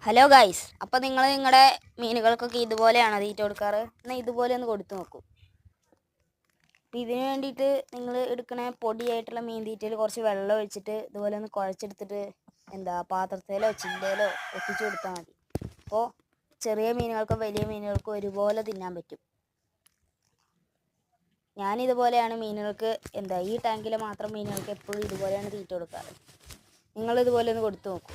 Hello guys, അപ്പോൾ നിങ്ങൾ നിങ്ങളുടെ മീനുകൾക്കൊക്കെ ഇതുപോലെയാണോ തീറ്റ കൊടുക്കാറ്? എന്നാൽ ഇതുപോലെ ഒന്ന് കൊടുത്തു നോക്കൂ. ഇതിന് വേണ്ടിയിട്ട് നിങ്ങൾ എടുക്കണ പൊടിയായിട്ടുള്ള മീൻ തീറ്റയിൽ കുറച്ച് വെള്ളം ഒഴിച്ചിട്ട് ഇതുപോലെ ഒന്ന് കുഴച്ചെടുത്തിട്ട് പാത്രത്തിലോ ചില്ലയിലോ ഒട്ടിച്ചു കൊടുത്താൽ മതി. അപ്പോൾ ചെറിയ മീനുകൾക്കും വലിയ മീനുകൾക്കും ഒരുപോലെ തിന്നാൻ പറ്റും. ഞാനിതുപോലെയാണ് മീനുകൾക്ക് ഈ ടാങ്കിൽ മാത്രം മീനുകൾക്ക് എപ്പോഴും ഇതുപോലെയാണ് തീറ്റ കൊടുക്കാറ്. നിങ്ങളിതുപോലെ ഒന്ന് കൊടുത്തു നോക്കൂ.